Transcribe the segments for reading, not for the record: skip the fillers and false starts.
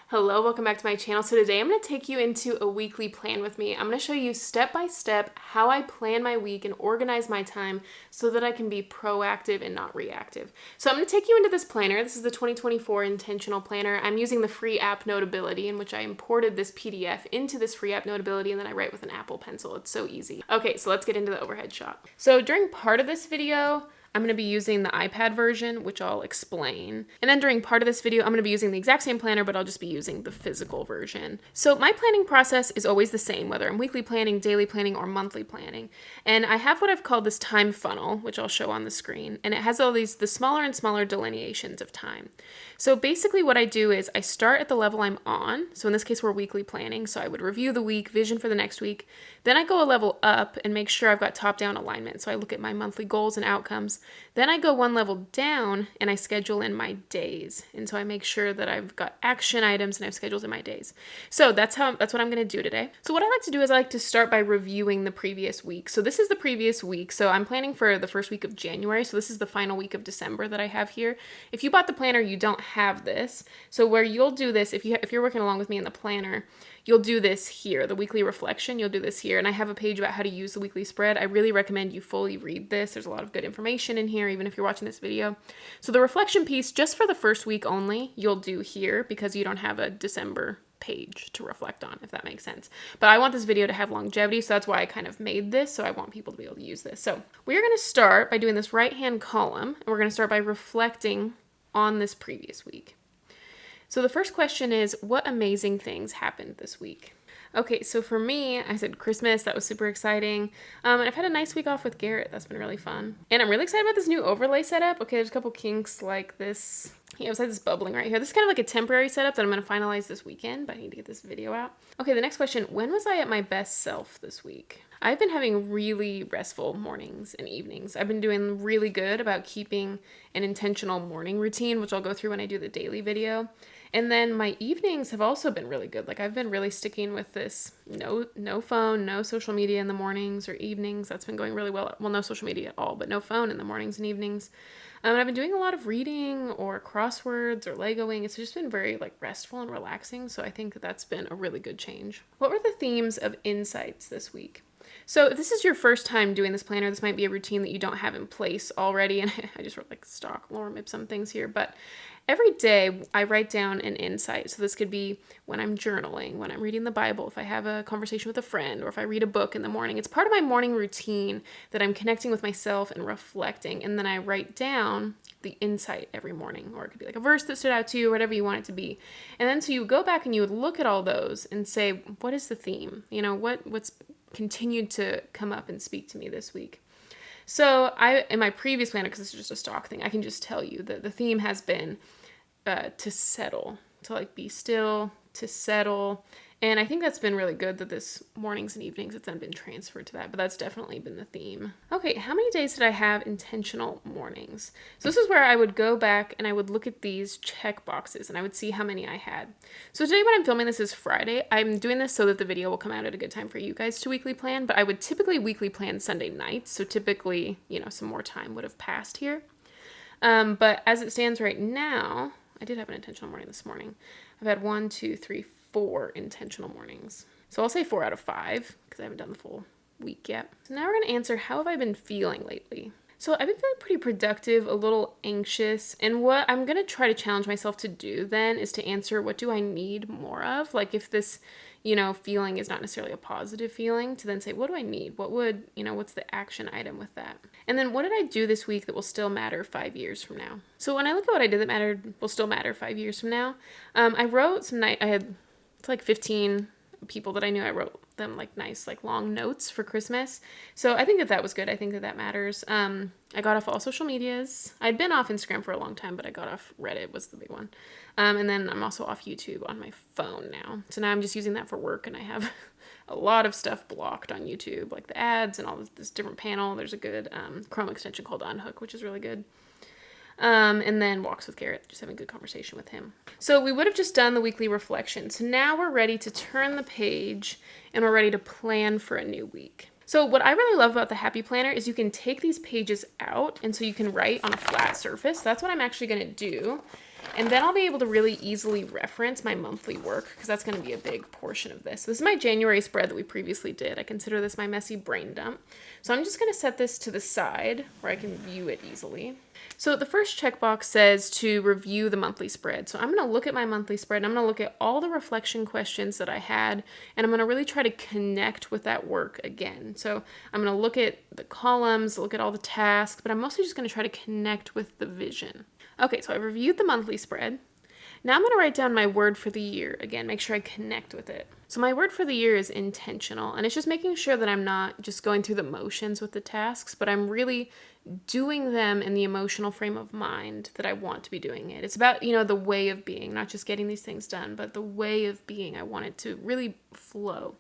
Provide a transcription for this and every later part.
Hello, welcome back to my channel. So today I'm going to take you into a weekly plan with me. I'm going to show you step by step how I plan my week and organize my time so that I can be proactive and not reactive. So I'm going to take you into this planner. This is the 2024 Intentional Planner. I'm using the free app Notability, in which I imported this PDF into this free app Notability, and then I write with an Apple Pencil. It's so easy. Okay, so let's get into the overhead shot. So during part of this video, I'm going to be using the iPad version, which I'll explain. And then during part of this video, I'm going to be using the exact same planner, but I'll just be using the physical version. So my planning process is always the same, whether I'm weekly planning, daily planning, or monthly planning. And I have what I've called this time funnel, which I'll show on the screen. And it has all the smaller and smaller delineations of time. So basically what I do is I start at the level I'm on. So in this case, we're weekly planning. So I would review the week, vision for the next week. Then I go a level up and make sure I've got top-down alignment. So I look at my monthly goals and outcomes. Then I go one level down and I schedule in my days. And so I make sure that I've got action items and I've scheduled in my days. So that's what I'm going to do today. So what I like to do is I like to start by reviewing the previous week. So this is the previous week. So I'm planning for the first week of January. So this is the final week of December that I have here. If you bought the planner, you don't have this. So where you'll do this, if you're working along with me in the planner, you'll do this here, the weekly reflection, you'll do this here. And I have a page about how to use the weekly spread. I really recommend you fully read this. There's a lot of good information in here, even if you're watching this video. So the reflection piece, just for the first week only, you'll do here because you don't have a December page to reflect on, if that makes sense. But I want this video to have longevity, so that's why I kind of made this, so I want people to be able to use this. So we're going to start by doing this right-hand column, and we're going to start by reflecting on this previous week. So the first question is, what amazing things happened this week? Okay, so for me, I said Christmas. That was super exciting. And I've had a nice week off with Garrett. That's been really fun. And I'm really excited about this new overlay setup. Okay, there's a couple kinks like this. Yeah, besides this bubbling right here. This is kind of like a temporary setup that I'm going to finalize this weekend, but I need to get this video out. Okay, the next question, when was I at my best self this week? I've been having really restful mornings and evenings. I've been doing really good about keeping an intentional morning routine, which I'll go through when I do the daily video. And then my evenings have also been really good. Like I've been really sticking with this no phone, no social media in the mornings or evenings. That's been going really well. Well, no social media at all, but no phone in the mornings and evenings. And I've been doing a lot of reading or crosswords or Legoing. It's just been very restful and relaxing. So I think that's been a really good change. What were the themes of insights this week? So if this is your first time doing this planner, this might be a routine that you don't have in place already. And I just wrote stock lorem ipsum things here, but every day I write down an insight. So this could be when I'm journaling, when I'm reading the Bible, if I have a conversation with a friend, or if I read a book in the morning. It's part of my morning routine that I'm connecting with myself and reflecting. And then I write down the insight every morning, or it could be like a verse that stood out to you, whatever you want it to be. And then so you would go back and you would look at all those and say, what is the theme? What's continued to come up and speak to me this week. So in my previous planner, because this is just a stock thing, I can just tell you that the theme has been to settle, to be still, to settle. And I think that's been really good that this mornings and evenings, it's then been transferred to that, but that's definitely been the theme. Okay, how many days did I have intentional mornings? So this is where I would go back and I would look at these check boxes and I would see how many I had. So today when I'm filming this is Friday. I'm doing this so that the video will come out at a good time for you guys to weekly plan, but I would typically weekly plan Sunday nights. So typically, some more time would have passed here. But as it stands right now, I did have an intentional morning this morning. I've had 4 intentional mornings. So I'll say 4 out of 5 because I haven't done the full week yet. So now we're going to answer, how have I been feeling lately? So I've been feeling pretty productive, a little anxious. And what I'm going to try to challenge myself to do then is to answer, what do I need more of? If this, feeling is not necessarily a positive feeling, to then say, what do I need? What's the action item with that? And then what did I do this week that will still matter 5 years from now? So when I look at what I did that will still matter 5 years from now, I wrote I had 15 people that I knew. I wrote them nice, long notes for Christmas. So I think that was good. I think that matters. I got off all social medias. I'd been off Instagram for a long time, but I got off Reddit was the big one. And then I'm also off YouTube on my phone now. So now I'm just using that for work, and I have a lot of stuff blocked on YouTube, like the ads and all this different panel. There's a good Chrome extension called Unhook, which is really good. And then walks with Garrett, just having a good conversation with him. So we would have just done the weekly reflection. So now we're ready to turn the page and we're ready to plan for a new week. So what I really love about the Happy Planner is you can take these pages out, and so you can write on a flat surface. That's what I'm actually going to do. And then I'll be able to really easily reference my monthly work because that's going to be a big portion of this. This is my January spread that we previously did. I consider this my messy brain dump. So I'm just going to set this to the side where I can view it easily. So the first checkbox says to review the monthly spread. So I'm going to look at my monthly spread and I'm going to look at all the reflection questions that I had, and I'm going to really try to connect with that work again. So I'm going to look at the columns, look at all the tasks, but I'm mostly just going to try to connect with the vision. Okay, so I reviewed the monthly spread. Now I'm going to write down my word for the year. Again, make sure I connect with it. So my word for the year is intentional, and it's just making sure that I'm not just going through the motions with the tasks, but I'm really doing them in the emotional frame of mind that I want to be doing it. It's about, the way of being, not just getting these things done, but the way of being. I want it to really flow.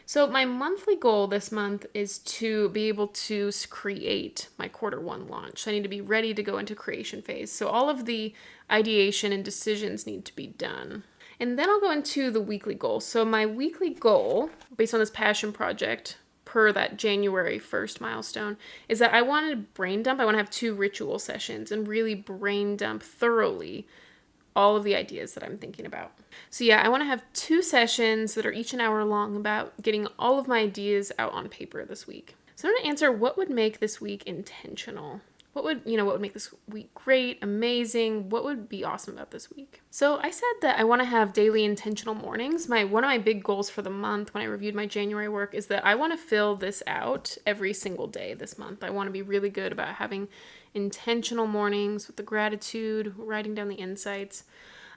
So my monthly goal this month is to be able to create my Q1 launch. So I need to be ready to go into creation phase. So all of the ideation and decisions need to be done. And then I'll go into the weekly goal. So my weekly goal, based on this passion project, per that January 1st milestone, is that I want to brain dump. I want to have 2 ritual sessions and really brain dump thoroughly all of the ideas that I'm thinking about. So yeah, I want to have 2 sessions that are each an hour long about getting all of my ideas out on paper this week. So I'm going to answer what would make this week intentional. What would make this week great, amazing? What would be awesome about this week? So I said that I want to have daily intentional mornings. One of my big goals for the month when I reviewed my January work is that I want to fill this out every single day this month. I want to be really good about having intentional mornings with the gratitude, writing down the insights.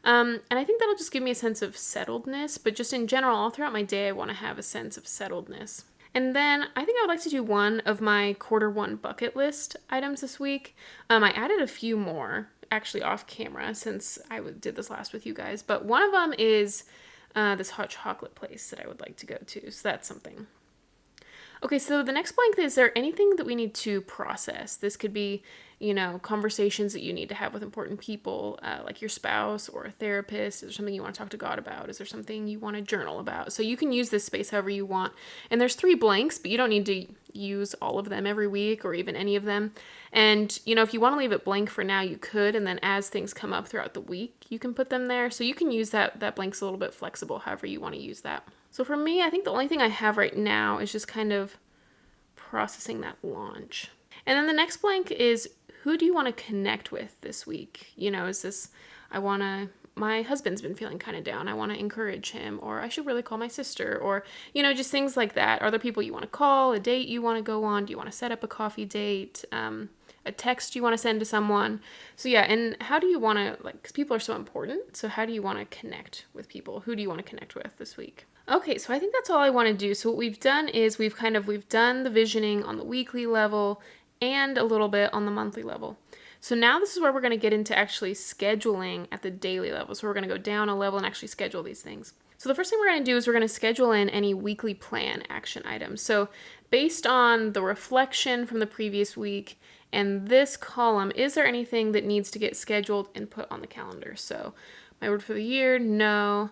And I think that'll just give me a sense of settledness, but just in general, all throughout my day, I want to have a sense of settledness. And then I think I would like to do one of my Q1 bucket list items this week. I added a few more, actually off camera, since I did this last with you guys. But one of them is this hot chocolate place that I would like to go to. So that's something. Okay, so the next blank is there anything that we need to process? This could be, conversations that you need to have with important people, like your spouse or a therapist. Is there something you want to talk to God about? Is there something you want to journal about? So you can use this space however you want. And there's 3 blanks, but you don't need to use all of them every week or even any of them. And, if you want to leave it blank for now, you could. And then as things come up throughout the week, you can put them there. So you can use that blank's a little bit flexible, however you want to use that. So for me, I think the only thing I have right now is just kind of processing that launch. And then the next blank is, who do you want to connect with this week? Is this, my husband's been feeling kind of down. I want to encourage him, or I should really call my sister, or, just things like that. Are there people you want to call, a date you want to go on? Do you want to set up a coffee date? A text you want to send to someone? So yeah, and how do you want to, because people are so important. So how do you want to connect with people? Who do you want to connect with this week? Okay, so I think that's all I want to do. So what we've done is we've done the visioning on the weekly level and a little bit on the monthly level. So now this is where we're going to get into actually scheduling at the daily level. So we're going to go down a level and actually schedule these things. So the first thing we're going to do is we're going to schedule in any weekly plan action items. So based on the reflection from the previous week and this column, is there anything that needs to get scheduled and put on the calendar? So my word for the year, no.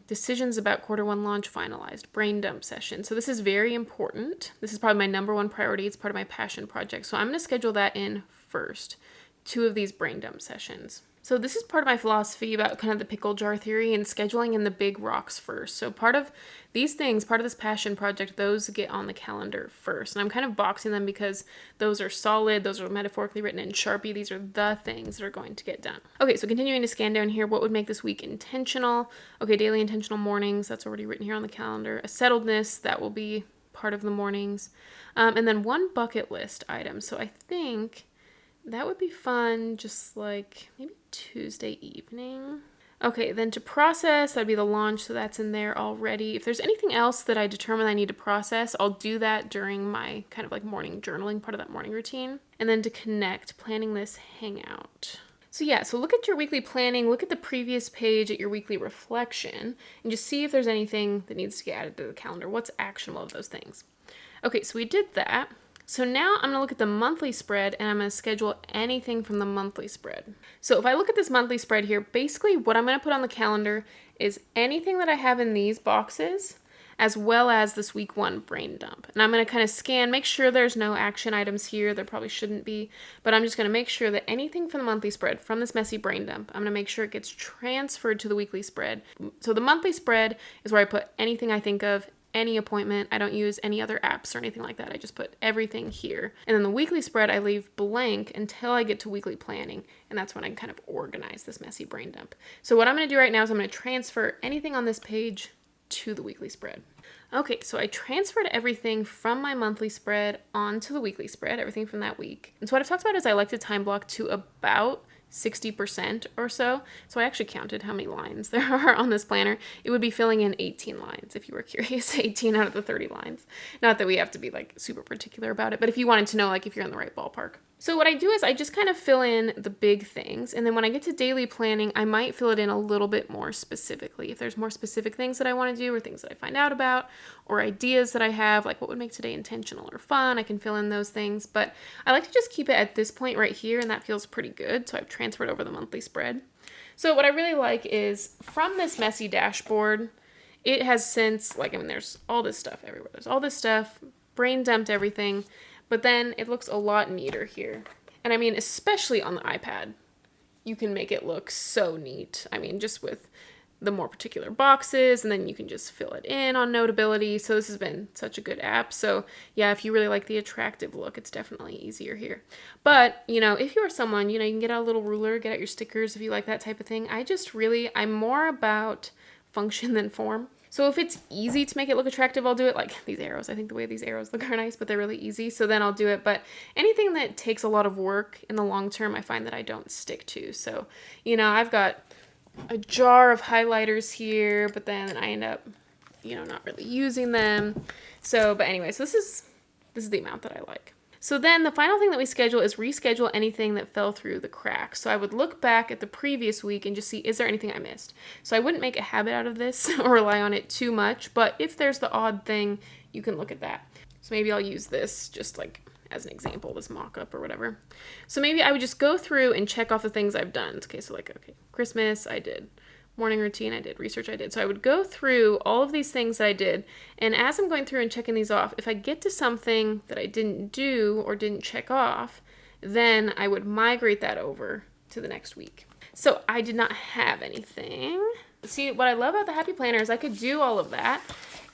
Decisions about Q1 launch finalized, brain dump session. So this is very important. This is probably my number 1 priority. It's part of my passion project. So I'm going to schedule that in first, 2 of these brain dump sessions. So this is part of my philosophy about kind of the pickle jar theory and scheduling in the big rocks first. So part of these things, part of this passion project, those get on the calendar first. And I'm kind of boxing them because those are solid. Those are metaphorically written in Sharpie. These are the things that are going to get done. Okay, so continuing to scan down here, what would make this week intentional? Okay, daily intentional mornings. That's already written here on the calendar. A settledness, that will be part of the mornings. And then 1 bucket list item. So I think that would be fun, just like maybe Tuesday evening. Okay, then to process, that'd be the launch, so that's in there already. If there's anything else that I determine I need to process, I'll do that during my kind of like morning journaling, part of that morning routine. And then to connect, planning this hangout. So yeah, so look at your weekly planning, look at the previous page at your weekly reflection, and just see if there's anything that needs to get added to the calendar. What's actionable of those things? Okay, so we did that. So now I'm going to look at the monthly spread and I'm going to schedule anything from the monthly spread. So if I look at this monthly spread here, basically what I'm going to put on the calendar is anything that I have in these boxes, as well as this week 1 brain dump. And I'm going to kind of scan, make sure there's no action items here. There probably shouldn't be, but I'm just going to make sure that anything from the monthly spread, from this messy brain dump, I'm going to make sure it gets transferred to the weekly spread. So the monthly spread is where I put anything I think of, any appointment. I don't use any other apps or anything like that. I just put everything here. And then the weekly spread, I leave blank until I get to weekly planning. And that's when I kind of organize this messy brain dump. So what I'm going to do right now is I'm going to transfer anything on this page to the weekly spread. Okay, so I transferred everything from my monthly spread onto the weekly spread, everything from that week. And so what I've talked about is I like to time block to about 60% or so. So I actually counted how many lines there are on this planner. It would be filling in 18 lines if you were curious, 18 out of the 30 lines. Not that we have to be like super particular about it, but if you wanted to know like if you're in the right ballpark. So what I do is I just kind of fill in the big things, and then when I get to daily planning, I might fill it in a little bit more specifically. If there's more specific things that I want to do or things that I find out about or ideas that I have, like what would make today intentional or fun, I can fill in those things. But I like to just keep it at this point right here, and that feels pretty good. So I've transferred over the monthly spread. So what I really like is from this messy dashboard, it has since, like, I mean, there's all this stuff everywhere. There's all this stuff, brain dumped everything. But then it looks a lot neater here. And I mean, especially on the iPad, you can make it look so neat. I mean, just with the more particular boxes, and then you can just fill it in on Notability. So this has been such a good app. So yeah, if you really like the attractive look, it's definitely easier here. But, you know, if you're someone, you know, you can get out a little ruler, get out your stickers if you like that type of thing. I'm more about function than form. So if it's easy to make it look attractive, I'll do it. Like these arrows. I think the way these arrows look are nice, but they're really easy. So then I'll do it. But anything that takes a lot of work in the long term, I find that I don't stick to. So, you know, I've got a jar of highlighters here, but then I end up, you know, not really using them. So, but anyway, so this is the amount that I like. So then the final thing that we schedule is reschedule anything that fell through the cracks. So I would look back at the previous week and just see, is there anything I missed? So I wouldn't make a habit out of this or rely on it too much, but if there's the odd thing, you can look at that. So maybe I'll use this just like as an example, this mock-up or whatever. So maybe I would just go through and check off the things I've done. Okay, so like, okay, Christmas, I did. Morning routine, I did. Research, I did. So I would go through all of these things that I did, and as I'm going through and checking these off, if I get to something that I didn't do or didn't check off, then I would migrate that over to the next week. So I did not have anything. See, what I love about the Happy Planner is I could do all of that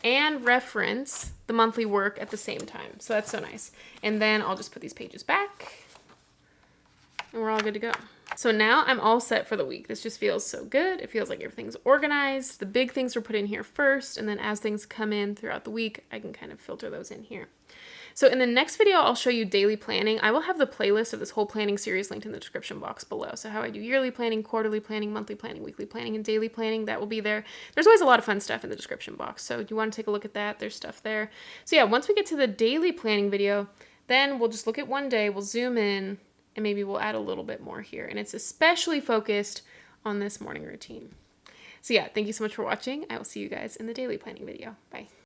and reference the monthly work at the same time. So that's so nice. And then I'll just put these pages back, and we're all good to go. So now I'm all set for the week. This just feels so good. It feels like everything's organized. The big things were put in here first, and then as things come in throughout the week, I can kind of filter those in here. So in the next video, I'll show you daily planning. I will have the playlist of this whole planning series linked in the description box below. So how I do yearly planning, quarterly planning, monthly planning, weekly planning, and daily planning, that will be there. There's always a lot of fun stuff in the description box. So if you want to take a look at that, there's stuff there. So yeah, once we get to the daily planning video, then we'll just look at one day, we'll zoom in, and maybe we'll add a little bit more here. And it's especially focused on this morning routine. So yeah, thank you so much for watching. I will see you guys in the daily planning video. Bye.